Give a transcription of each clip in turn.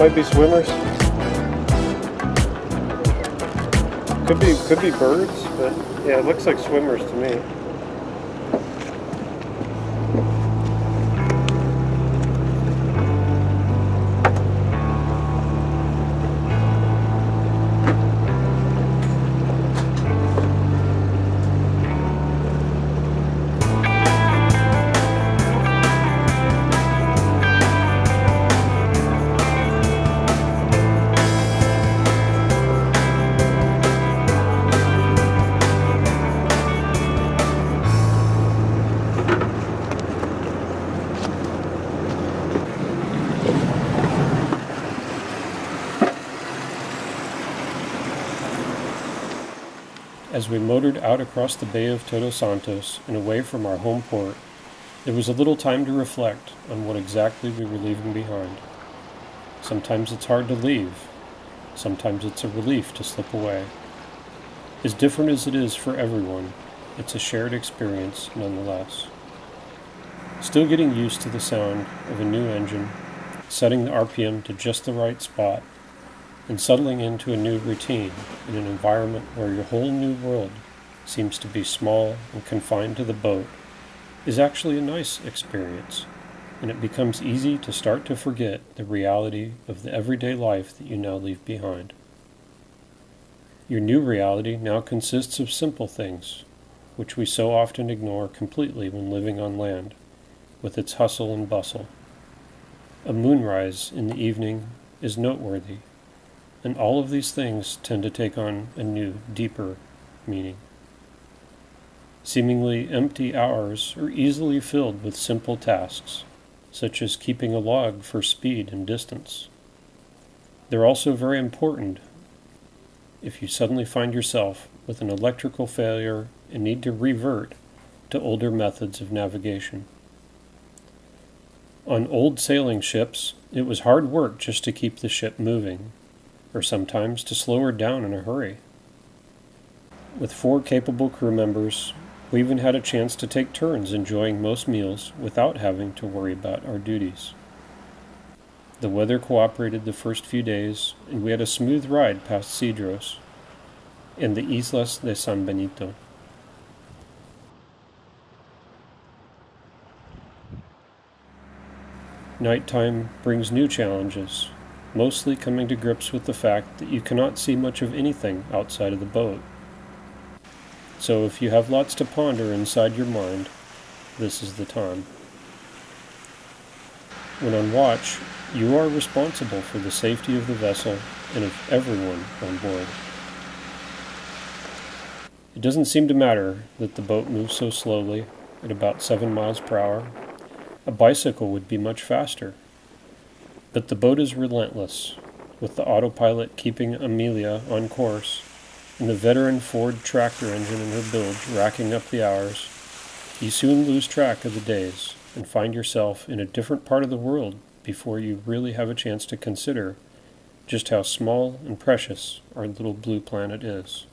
Might be swimmers. Could be birds, but yeah, it looks like swimmers to me. As we motored out across the Bay of Todos Santos and away from our home port, there was a little time to reflect on what exactly we were leaving behind. Sometimes it's hard to leave. Sometimes it's a relief to slip away. As different as it is for everyone, it's a shared experience nonetheless. Still getting used to the sound of a new engine, setting the RPM to just the right spot, and settling into a new routine in an environment where your whole new world seems to be small and confined to the boat is actually a nice experience, and it becomes easy to start to forget the reality of the everyday life that you now leave behind. Your new reality now consists of simple things, which we so often ignore completely when living on land, with its hustle and bustle. A moonrise in the evening is noteworthy, and all of these things tend to take on a new, deeper meaning. Seemingly empty hours are easily filled with simple tasks, such as keeping a log for speed and distance. They're also very important if you suddenly find yourself with an electrical failure and need to revert to older methods of navigation. On old sailing ships, it was hard work just to keep the ship moving, or sometimes to slow her down in a hurry. With 4 capable crew members, we even had a chance to take turns enjoying most meals without having to worry about our duties. The weather cooperated the first few days, and we had a smooth ride past Cedros and the Islas de San Benito. Nighttime brings new challenges, mostly coming to grips with the fact that you cannot see much of anything outside of the boat. So if you have lots to ponder inside your mind, this is the time. When on watch, you are responsible for the safety of the vessel and of everyone on board. It doesn't seem to matter that the boat moves so slowly, at about 7 miles per hour. A bicycle would be much faster. But the boat is relentless, with the autopilot keeping Amelia on course, and the veteran Ford tractor engine in her bilge racking up the hours. You soon lose track of the days, and find yourself in a different part of the world before you really have a chance to consider just how small and precious our little blue planet is.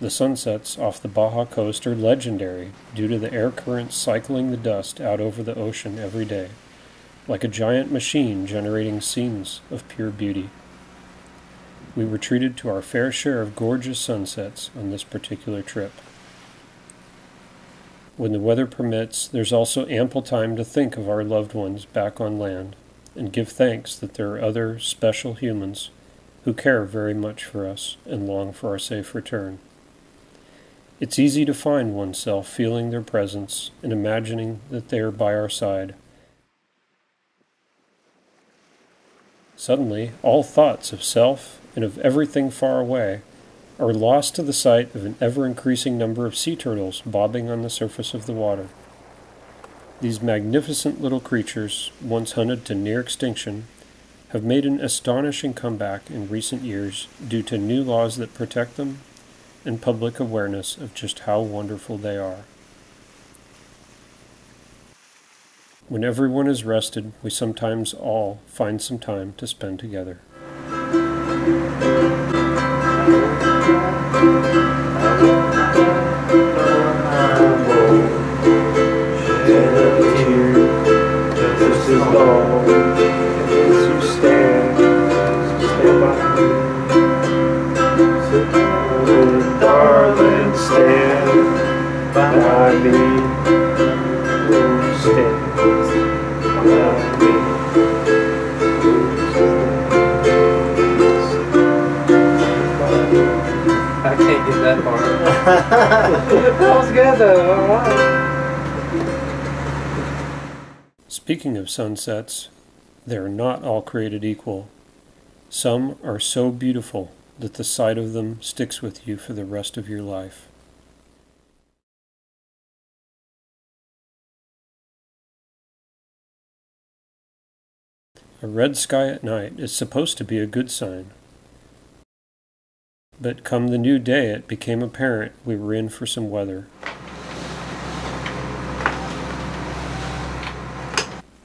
The sunsets off the Baja coast are legendary due to the air currents cycling the dust out over the ocean every day, like a giant machine generating scenes of pure beauty. We were treated to our fair share of gorgeous sunsets on this particular trip. When the weather permits, there's also ample time to think of our loved ones back on land and give thanks that there are other special humans who care very much for us and long for our safe return. It's easy to find oneself feeling their presence and imagining that they are by our side. Suddenly, all thoughts of self and of everything far away are lost to the sight of an ever-increasing number of sea turtles bobbing on the surface of the water. These magnificent little creatures, once hunted to near extinction, have made an astonishing comeback in recent years due to new laws that protect them and public awareness of just how wonderful they are. When everyone is rested, we sometimes all find some time to spend together. is long as you stand by me. So darling, stand by me. Oh, stand by me. I can't get that far. That was good though. Alright. Speaking of sunsets, they are not all created equal. Some are so beautiful that the sight of them sticks with you for the rest of your life. A red sky at night is supposed to be a good sign. But come the new day, it became apparent we were in for some weather.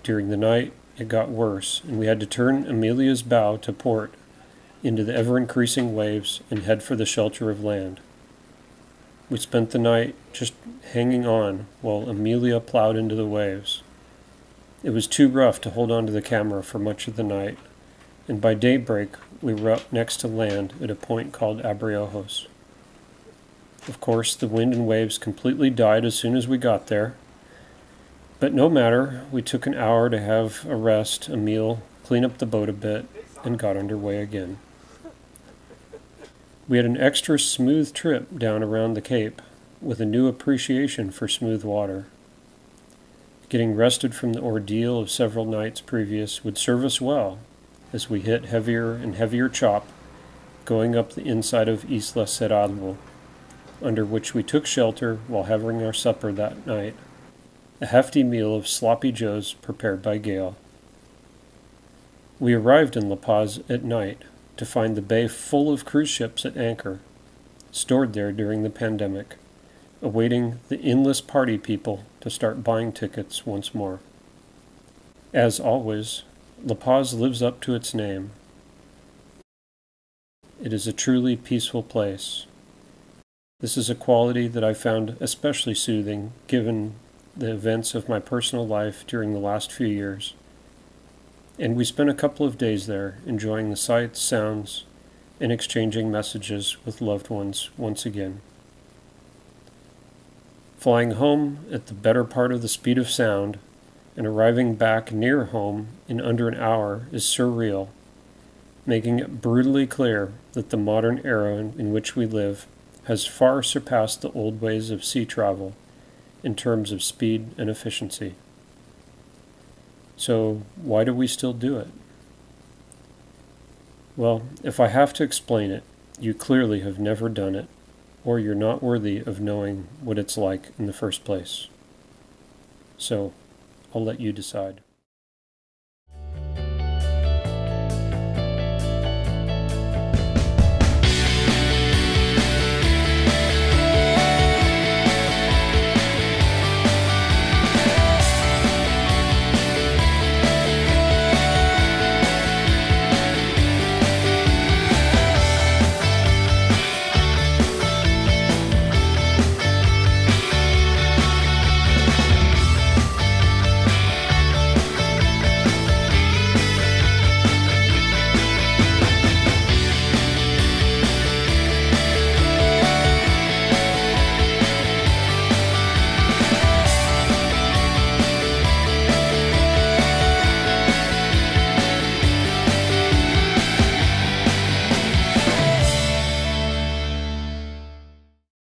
During the night, it got worse, and we had to turn Amelia's bow to port into the ever-increasing waves and head for the shelter of land. We spent the night just hanging on while Amelia plowed into the waves. It was too rough to hold on to the camera for much of the night, and by daybreak we were up next to land at a point called Albatros. Of course, the wind and waves completely died as soon as we got there. But no matter, we took an hour to have a rest, a meal, clean up the boat a bit, and got underway again. We had an extra smooth trip down around the Cape, with a new appreciation for smooth water. Getting rested from the ordeal of several nights previous would serve us well, as we hit heavier and heavier chop, going up the inside of Isla Cerrado, under which we took shelter while having our supper that night. A hefty meal of sloppy joes prepared by Gale. We arrived in La Paz at night to find the bay full of cruise ships at anchor, stored there during the pandemic, awaiting the endless party people to start buying tickets once more. As always, La Paz lives up to its name. It is a truly peaceful place. This is a quality that I found especially soothing given the events of my personal life during the last few years. And we spent a couple of days there, enjoying the sights, sounds, and exchanging messages with loved ones once again. Flying home at the better part of the speed of sound and arriving back near home in under an hour is surreal, making it brutally clear that the modern era in which we live has far surpassed the old ways of sea travel in terms of speed and efficiency. So why do we still do it? Well, if I have to explain it, you clearly have never done it, or you're not worthy of knowing what it's like in the first place. So, I'll let you decide.